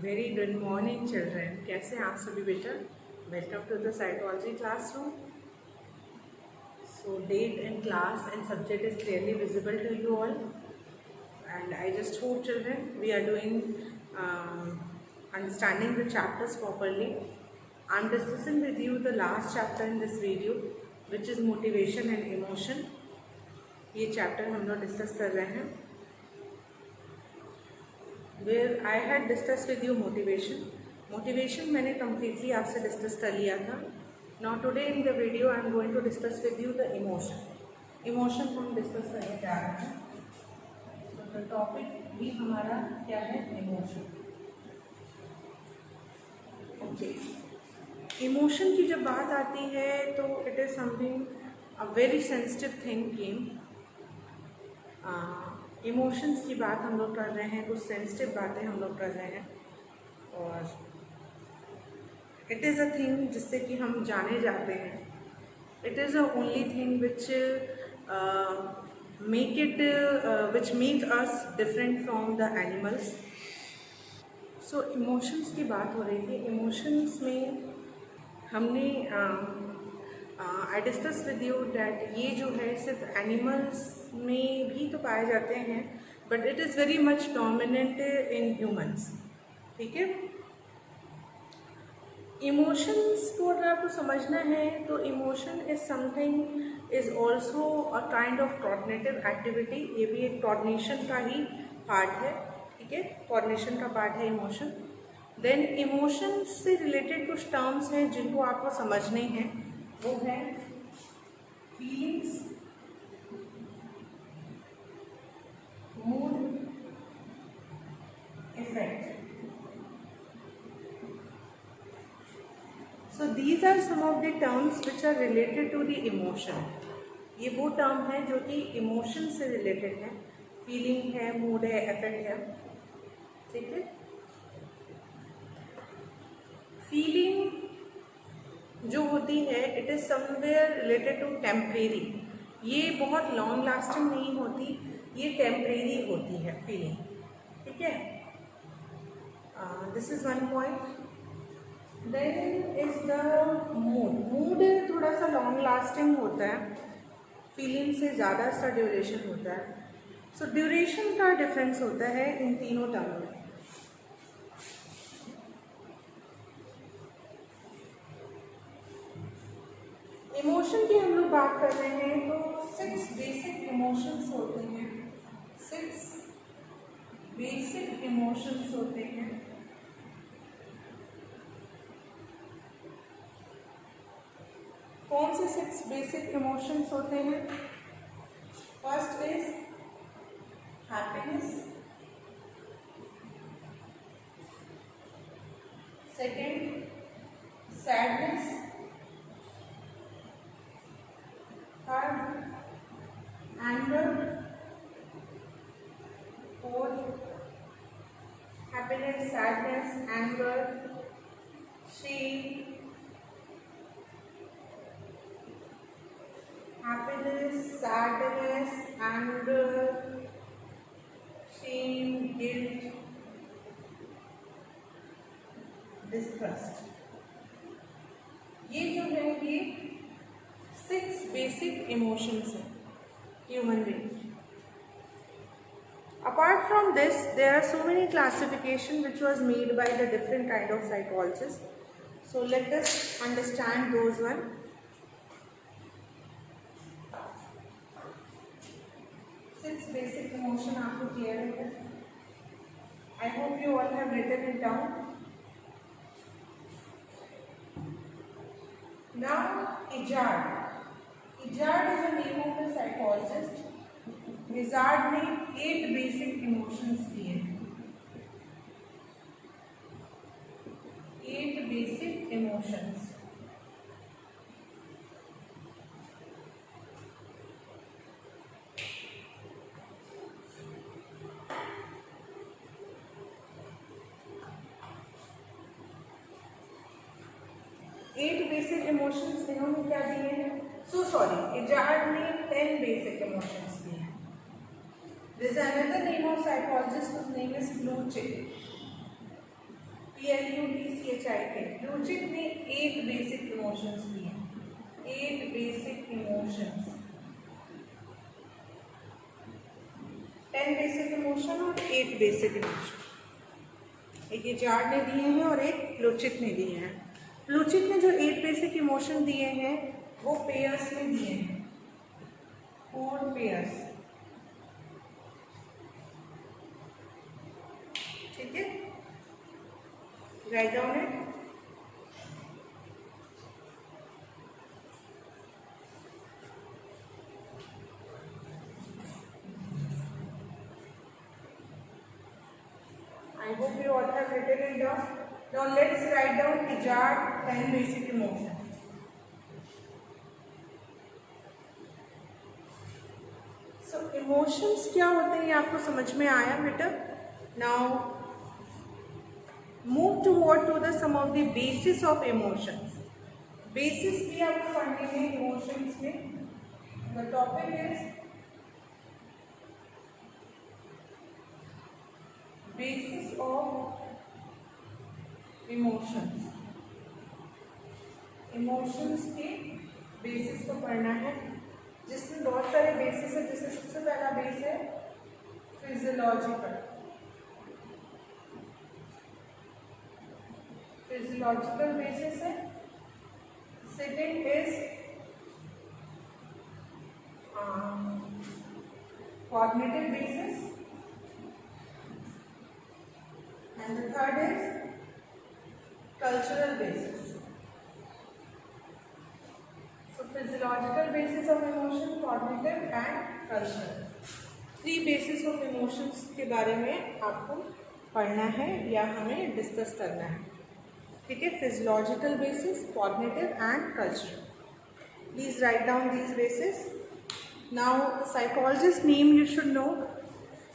Very good morning children. कैसे हैं आप सभी बेटा? Welcome to the psychology classroom. So date and class and subject is clearly visible to you all, and I just hope children we are doing understanding the chapters properly. I'm discussing with you the last chapter in this video, which is motivation and emotion. ये chapter हम लोग discuss कर रहे हैं, where I had discussed with you motivation. Motivation मैंने completely आपसे discuss कर लिया था. Now today in the video I am going to discuss with you the emotion. Emotion को हम डिस्कस करने जा रहे हैं. So the topic भी हमारा क्या है? Emotion. Okay. Emotion की जब बात आती है तो it is something a very sensitive thing came. Emotions की बात हम लोग कर रहे हैं, कुछ सेंसिटिव बातें हम लोग कर रहे हैं, और इट इज़ अ थिंग जिससे कि हम जाने जाते हैं. It is a only thing which make us different from the animals. So emotions की बात हो रही थी. इमोशंस में हमने I discuss with you that ये जो है सिर्फ एनिमल्स में भी तो पाए जाते हैं, but it is very much dominant in humans. ठीक है. इमोशंस को अगर आपको समझना है तो emotion is something is also a kind of cognitive activity. ये भी एक कॉग्निशन का ही पार्ट है. ठीक है, कॉग्निशन का पार्ट है इमोशन. देन इमोशन से रिलेटेड कुछ टर्म्स हैं जिनको आपको समझने हैं. वो है feelings, mood, effect. So these are some of the terms which are related to the emotion. ये वो टर्म है जो कि इमोशन से रिलेटेड है. फीलिंग है, मूड है, इफेक्ट है. ठीक है. फीलिंग जो होती है it is somewhere related to temporary. ये बहुत लॉन्ग लास्टिंग नहीं होती, ये टेम्परेरी होती है फीलिंग. ठीक है. This is one point. Then is the mood. Mood थोड़ा सा लॉन्ग लास्टिंग होता है, फीलिंग से ज़्यादा सा ड्यूरेशन होता है. सो ड्यूरेशन का डिफरेंस होता है इन तीनों टर्म में. इमोशन की हम लोग बात कर रहे हैं तो 6 बेसिक इमोशंस होते हैं. 6 बेसिक इमोशंस होते हैं. कौन से 6 बेसिक इमोशंस होते हैं? First is happiness, second sadness, third anger, fourth happiness, sadness, anger, shame, happiness, sadness, anger, shame, guilt, distrust. ये जो है ये 6 बेसिक इमोशंस हैं human being. Apart from this, there are so many classification which was made by the different kind of psychologists. So let us understand those one. 6 basic emotion आपको clear है. I hope you all have written it down. Now Izzard. Izzard is the name of the psychologist. Izzard ने 8 basic emotions दिए. 8 basic emotions. Eight basic emotions इन्होंने क्या दिए हैं? So sorry, इजार्ड ने 10 basic emotions दिए हैं. There is another name of psychologist whose name is Bluche. HIK। Plutchik ने 8 बेसिक इमोशंस दिए हैं, 8 बेसिक इमोशंस, 10 बेसिक इमोशन और 8 बेसिक इमोशन। एक ये जार्ड ने दिए हैं और एक ब्लूचिप ने दिए हैं। ब्लूचिप ने जो 8 बेसिक इमोशन दिए हैं वो पेयर्स में दिए हैं, 4 पेयर्स। ठीक है, write down it. I hope you all have written it down. Now let's write down Ijard 10 basic emotions. So emotions क्या होते हैं ये आपको समझ में आया बेटा? Now move to the some of the basis of emotions. Basis भी आपको पढ़ने हैं emotions में. The topic is basis of emotions. Emotions के basis को पढ़ना है, जिसमें बहुत सारे बेसिस है। जैसे सबसे पहला बेस है फिजियोलॉजिकल। फिजियोलॉजिकल बेसिस है। Second is cognitive basis and the third is cultural basis. Physiological basis of emotion, cognitive and cultural, 3 basis of emotions के बारे में आपको पढ़ना है या हमें डिस्कस करना है। ठीक है, physiological basis, cognitive and cultural. Please write down these basis. Now psychologist name you should know.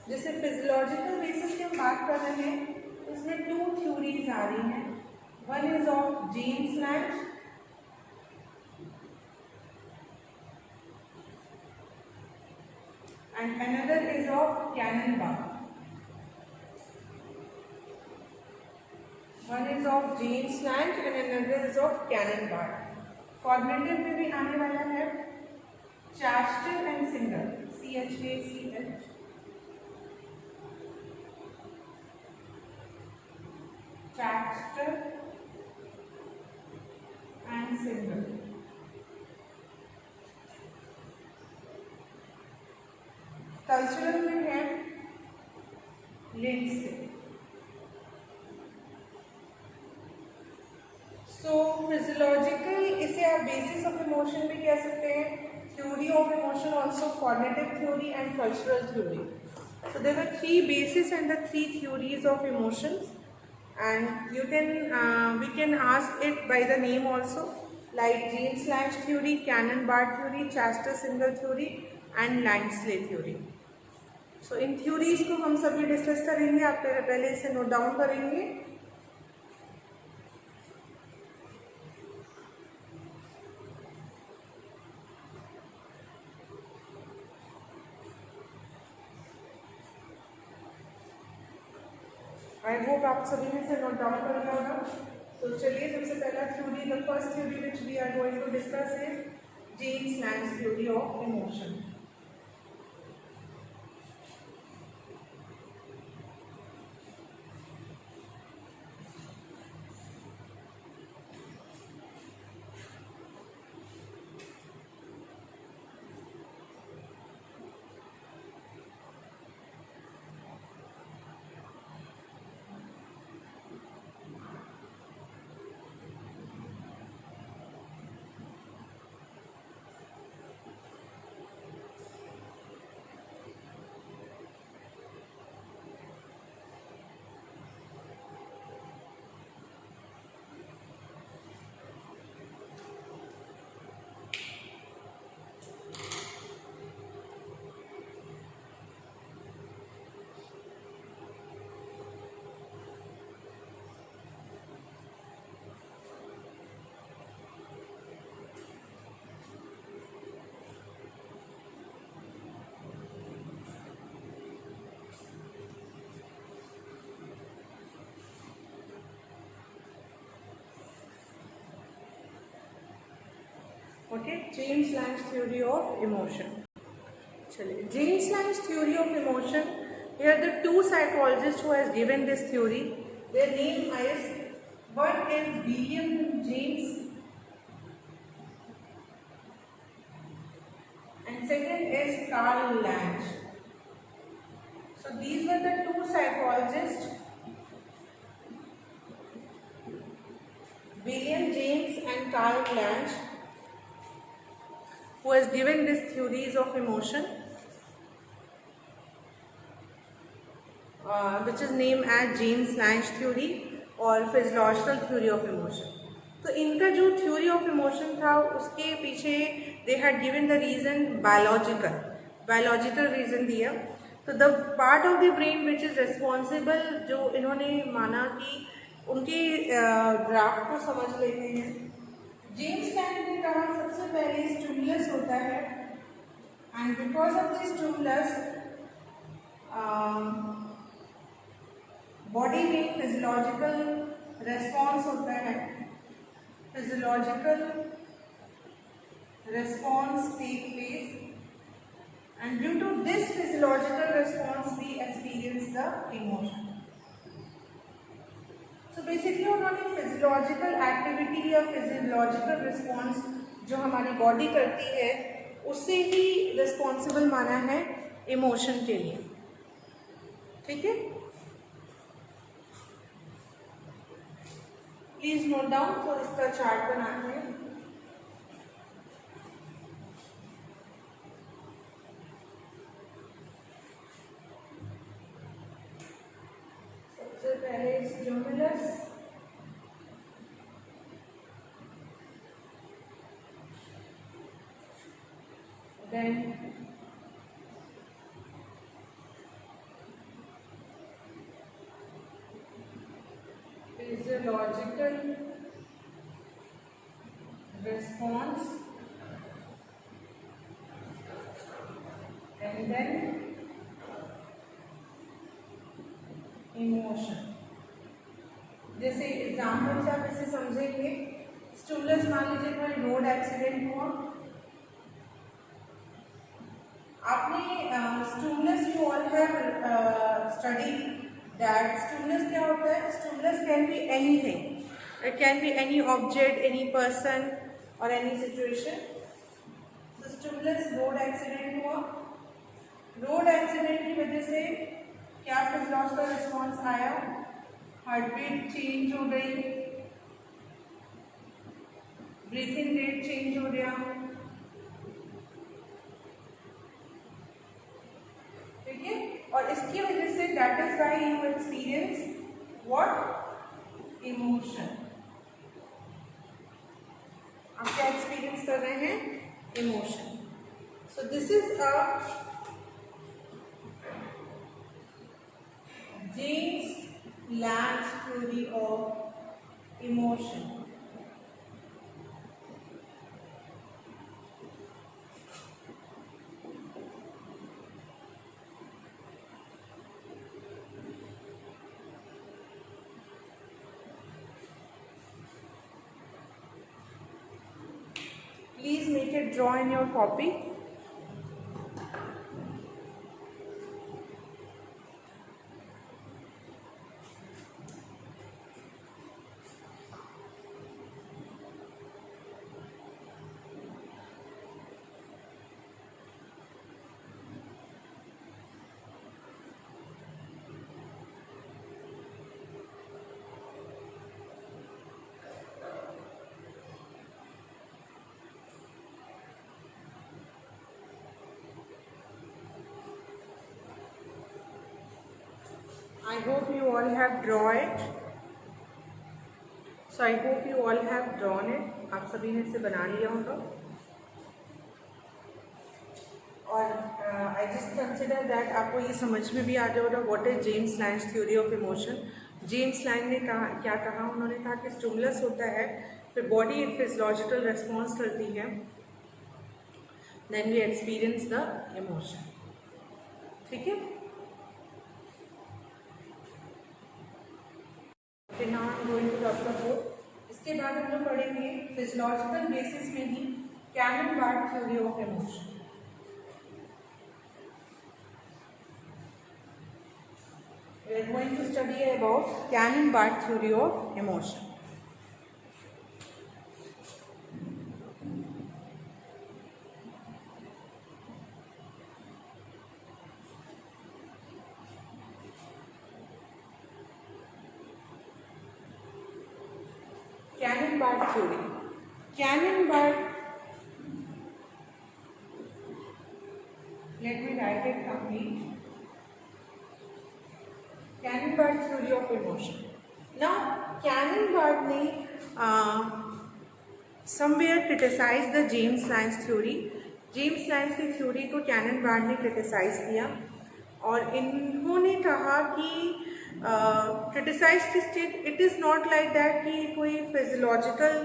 जैसे फिजियोलॉजिकल बेसिस की हम बात कर रहे हैं, उसमें 2 थ्योरीज आ रही हैं। One is of James Lange and another is of Cannon-Bach. One is of James Lange and another is of Cannon-Bach. Cognitive में भी आने वाला है Chastel and Singer, CHACH, Chastel and Singer. Cultural में है लिंडसे। सो physiological, इसे आप basis of emotion भी कह सकते हैं, theory of emotion also, cognitive theory and cultural theory. So there are 3 basis and the 3 theories of emotions, and you can we can ask it by the name also, like James Lange theory, Cannon Bard theory, Schachter Singer theory and Lindsley theory. So इन theories को हम सभी discuss करेंगे। आप पहले इसे note down करेंगे। I hope आप सभी ने इसे नोट डाउन कर लिया होगा। तो चलिए, सबसे पहला theory, the first theory which we are going to discuss is James Lange theory of emotion. Okay, James Lange's theory of emotion. चलिए, James Lange's theory of emotion, here the two psychologists who has given this theory, their name is, one is William James and second is Carl Lange. So these were the two psychologists, William James and Carl Lange, who has given these theories of emotion, which is named as James Lange theory और physiological theory of emotion. तो इनका जो theory of emotion था उसके पीछे दे had given the reason biological reason दिया। तो the part of the brain which is responsible, जो इन्होंने माना कि उनके ड्राफ्ट को समझ लेते हैं। जेम्स लैंग ने कहा सबसे पहले स्टिमुलस होता है and because of the stimulus body में फिजियोलॉजिकल रेस्पॉन्स होता है, physiological response take place and due to this physiological response we experience the emotion. So basically उन्होंने फिजियोलॉजिकल एक्टिविटी या फिजियोलॉजिकल रिस्पॉन्स जो हमारी बॉडी करती है उससे ही रिस्पॉन्सिबल माना है इमोशन के लिए। ठीक है, प्लीज नोट डाउन। तो इसका चार्ट बनाते हैं। सबसे पहले stimulus, then physiological response and then emotion। जैसे एग्जाम्पल से आप इसे समझेंगे, स्टिमुलस मान लीजिए कोई रोड एक्सीडेंट हुआ, आपने stimulus you all have study that stimulus क्या होता है? Stimulus can be anything. It can be any object, any person or any situation. So stimulus road accident हुआ, रोड एक्सीडेंट की वजह से क्या फिजियोलॉजिकल रिस्पॉन्स आया? हार्ट बीट चेंज हो गई, ब्रीथिंग रेट चेंज हो गया। ठीक है, और इसकी वजह say that is why you experience what? Emotion. आप क्या एक्सपीरियंस कर रहे हैं? Emotion. So this is a James Lang theory of emotion. Please make it draw in your copy. I hope you all have drawn it. So I hope you all have drawn it. आप सभी ने इसे बना लिया होगा। और I just consider that आपको ये समझ में भी आ जाएगा what is James Lange theory of emotion। James Lang ने कहा, क्या कहा? उन्होंने कहा कि स्टिमुलस होता है, फिर बॉडी एक फिजियोलॉजिकल रेस्पॉन्स करती है, then we experience the emotion. ठीक है, इसके बाद हम लोग पढ़ेंगे फिजियोलॉजिकल बेसिस में ही Cannon-Bart theory of emotion. We are going to study about Cannon-Bart theory of emotion. Cannon-Bart theory. Cannon-Bart, let me write it complete. Cannon-Bart theory of emotion. Now, Cannon-Bart ने somewhere criticized the James Lange theory. James Lange की theory को Cannon Bard ने criticise किया और इन्होंने कहा कि criticise it is not like that कि कोई फिजियोलॉजिकल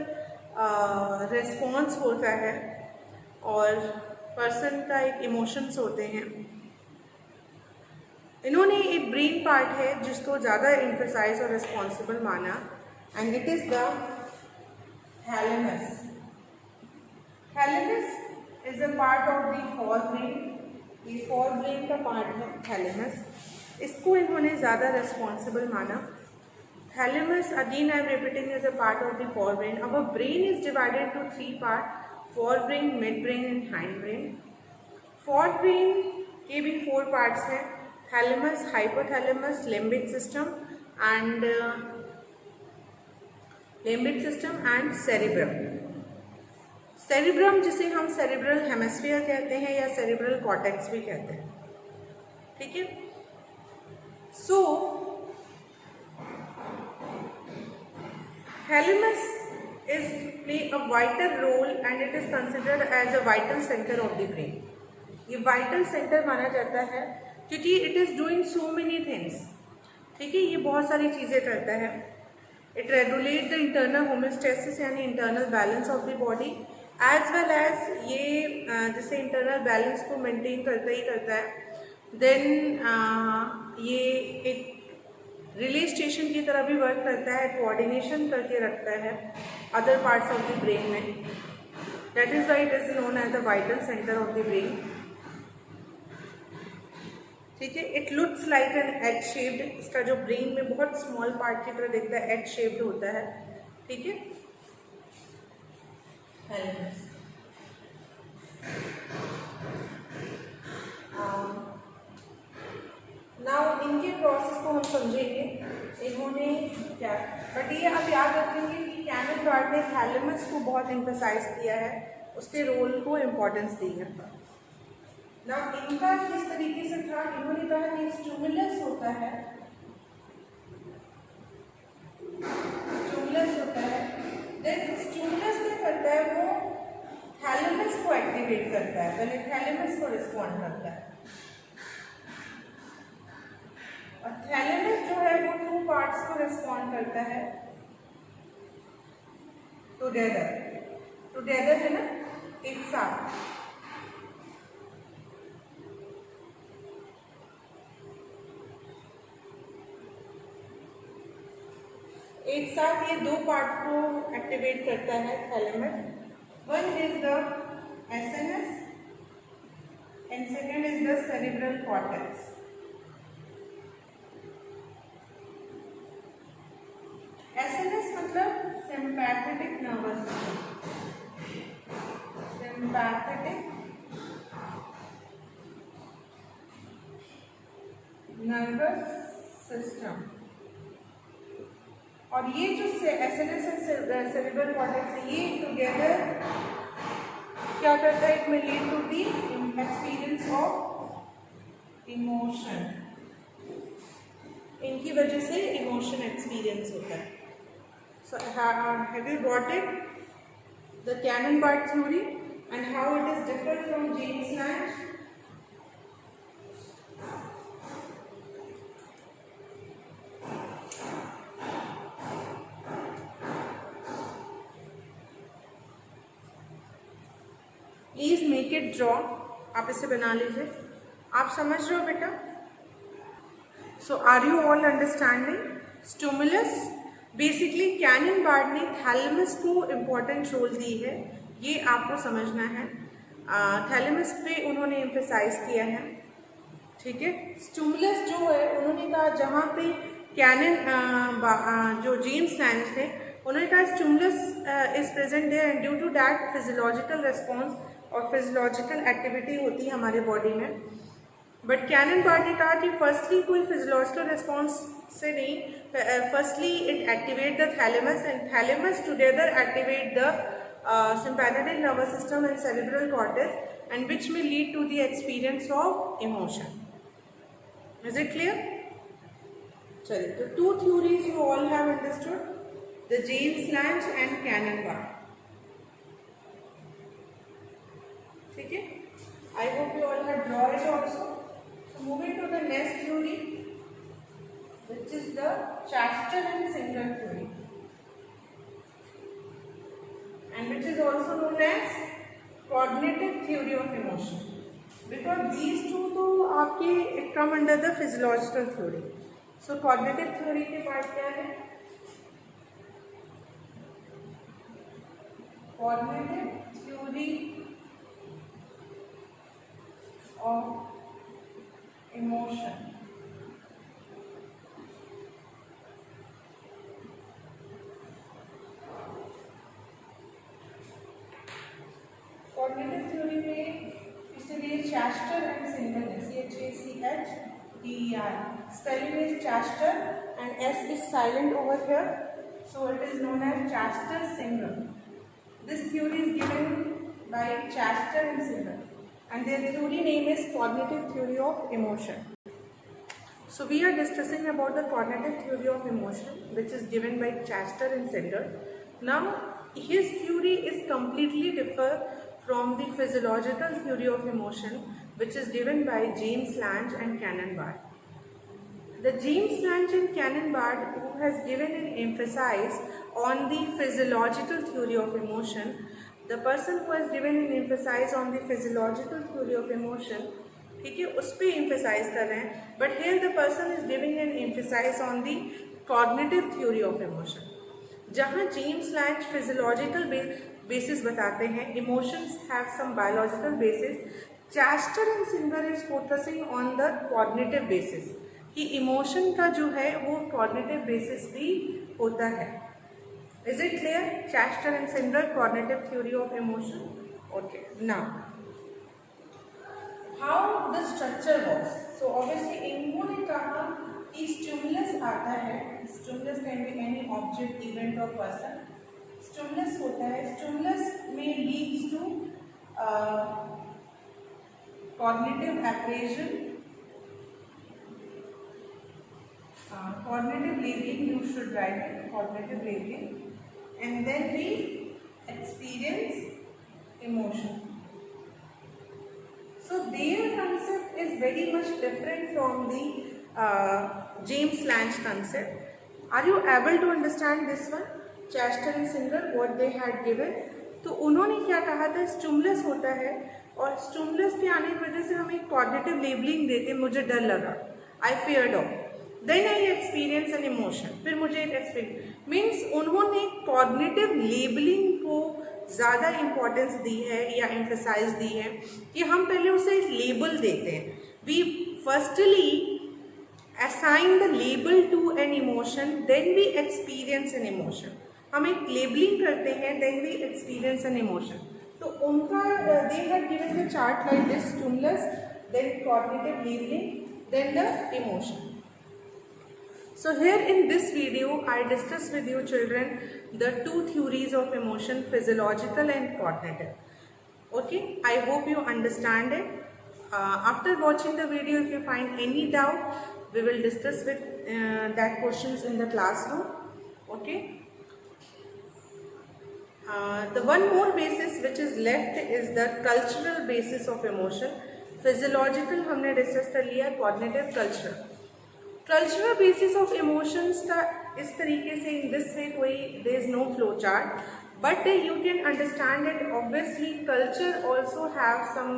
रिस्पॉन्स होता है और पर्सन का एक इमोशंस होते हैं. इन्होंने एक ब्रेन पार्ट है जिसको ज़्यादा एम्फसाइज और रिस्पॉन्सिबल माना and it is the thalamus. Thalamus is a part of the forebrain. ये फोर ब्रेन का पार्ट है थैलेमस. इसको इन्होंने ज़्यादा रिस्पॉन्सिबल माना. Thalamus again I am repeating is a part of the forebrain. Our brain is divided to three part: forebrain, midbrain and hindbrain. Forebrain के भी four parts हैं: thalamus, hypothalamus, limbic system and cerebrum. Cerebrum जिसे हम cerebral hemisphere कहते हैं या cerebral cortex भी कहते हैं. ठीक है. So thalamus is play a vital role and it is considered as a vital centre of the brain. ये वाइटल सेंटर माना जाता है क्योंकि it is doing so many things. ठीक है. ये बहुत सारी चीज़ें करता है. It regulate the internal homeostasis यानी internal balance of the body as well as ये जैसे इंटरनल बैलेंस को मेंटेन करता ही करता है. देन ये एक रिले स्टेशन की तरह भी वर्क करता है. कोऑर्डिनेशन करके रखता है other parts of the brain में. That is why it is known as the vital centre of the brain. ठीक है. It looks like an egg shaped. इसका जो ब्रेन में बहुत स्मॉल पार्ट की तरह दिखता है, एज शेप्ड होता है. ठीक है. नाउ इनके प्रोसेस को हम समझेंगे. इन्होंने क्या, बट ये आप याद रखेंगे कि कैनन-बार्ड ने थैलेमस को बहुत एम्फसाइज किया है, उसके रोल को इम्पोर्टेंस दी है. ना इनका किस तरीके से था, इन्होंने कहा कि स्टिमुलस होता है, देन स्टिमुलस क्या करता है, वो थैलेमस को एक्टिवेट करता है, पहले थैलेमस को रिस्पॉन्ड करता है. और थैलेमस जो है वो टू पार्ट्स को रिस्पॉन्ड करता है टुगेदर है ना, एक साथ. एक साथ ये दो पार्ट को एक्टिवेट करता है thalamus. One is the SNS and second is the cerebral cortex. SNS मतलब sympathetic nervous system. Sympathetic nervous system. और ये जो एसएनएस एंड सेरिब्रल कॉर्टेक्स है, ये टुगेदर क्या करता है, इट में lead to the experience of emotion. इनकी वजह से इमोशन एक्सपीरियंस होता है. So have you got it, the Cannon Bard theory and how it is different from James Lange. Please make it draw. आप इसे बना लीजिए. आप समझ रहे हो बेटा? So are you all understanding? Stimulus basically Cannon Bard ने थैलेमस को इम्पोर्टेंट रोल दी है ये आपको समझना है। थैलेमस पे उन्होंने एम्फेसाइज किया है, ठीक है। स्टिमुलस जो है उन्होंने कहा जहाँ पे कैनन जो जेम्स लैंज थे उन्होंने कहा stimulus is present there and due to that physiological response और फिजियोलॉजिकल एक्टिविटी होती है हमारे बॉडी में। बट कैनन बार्ड ने कहा कि फर्स्टली कोई फिजियोलॉजिकल रिस्पॉन्स से नहीं, firstly it activate the thalamus and thalamus together activate the sympathetic nervous system and cerebral cortex and which may lead to the experience of emotion. Is it clear? चलिए, तो two theories you all have understood, the James Lange and Cannon Barr. ठीक है? I hope you all have drawn it also. So moving to the next theory, which is the Chastel and Singer theory, and which is also known as cognitive theory of emotion, because these two तो आपके it come under the physiological theory. So cognitive theory के part क्या है? Cognitive theory of emotion. Cognitive theory में इसलिए Schachter and Singer है, CHACHER, spelling is Schachter and S is silent over here, so it is known as Chastel Singer. This theory is given by Chastel and Singer and their theory name is cognitive theory of emotion. So we are discussing about the cognitive theory of emotion which is given by Chastel and Singer. Now his theory is completely different from the physiological theory of emotion which is given by James Lange and Cannon Barr. The James Lange and Cannon Barr, who has given an emphasis on the physiological theory of emotion, the person who has given an emphasis on the physiological theory of emotion, ठीक है, उस पर emphasize कर रहे हैं, but here the person is giving an emphasis on the cognitive theory of emotion. जहाँ James Lange physiological basis बताते हैं, emotions have some biological basis, Schachter and Singer is focusing on the cognitive basis कि emotion का जो है वो cognitive basis भी होता है. Is it clear? Schachter and Singer cognitive theory of emotion. Okay, now how the structure works. So obviously इन्होंने कहा कि स्टिमुलस आता है, stimulus can be any object, event और पर्सन. स्टिमुलस होता है, स्टिमुलस में leads to cognitive appraisal, cognitive labeling, you should write it, cognitive labeling, and then we experience emotion. So their concept is very much different from the James Lange concept. Are you able to understand this one? Chastel and Singer, what they had given. तो उन्होंने क्या कहा था, stimulus होता है और stimulus के आने की वजह से हम एक कॉग्निटिव लेबलिंग देते, मुझे डर लगा, I feared of, then I experience an emotion, फिर मुझे एक एक्सपीरियंस मीन्स उन्होंने कॉग्निटिव लेबलिंग को ज़्यादा इम्पोर्टेंस दी है या एम्फेसाइज दी है कि हम पहले उसे एक लेबल देते हैं. We firstly assign the label to an emotion, then we experience an emotion. हम एक लेबलिंग करते हैं, then we experience an emotion. तो उनका they had given the chart like this, stimulus, then cognitive labelling, then the emotion. So here in this video, I discuss with you children the two theories of emotion, physiological and cognitive. Okay, I hope you understand it. After watching the video, if you find any doubt, we will discuss with that questions in the classroom. Okay. The one more basis which is left is the cultural basis of emotion. Physiological हमने discuss कर लिया, cognitive, cultural. Cultural basis of emotions का इस तरीके से in this way कोई there is no flow chart, but you can understand it. Obviously culture also have some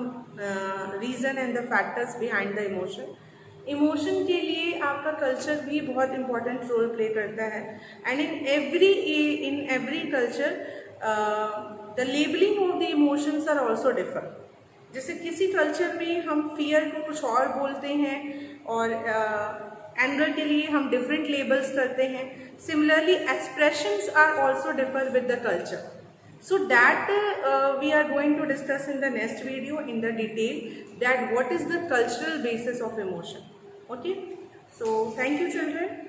reason and the factors behind the emotion. Emotion के लिए आपका culture भी बहुत इम्पोर्टेंट रोल प्ले करता है, and in every culture the labelling of the emotions are also differ. जैसे किसी culture में हम फियर को कुछ और बोलते हैं और एंगर के लिए हम डिफरेंट लेबल्स करते हैं। Similarly expressions are also differ with the culture. So that we are going to discuss in the next video in the detail that what is the cultural basis of emotion. Okay, so thank you children.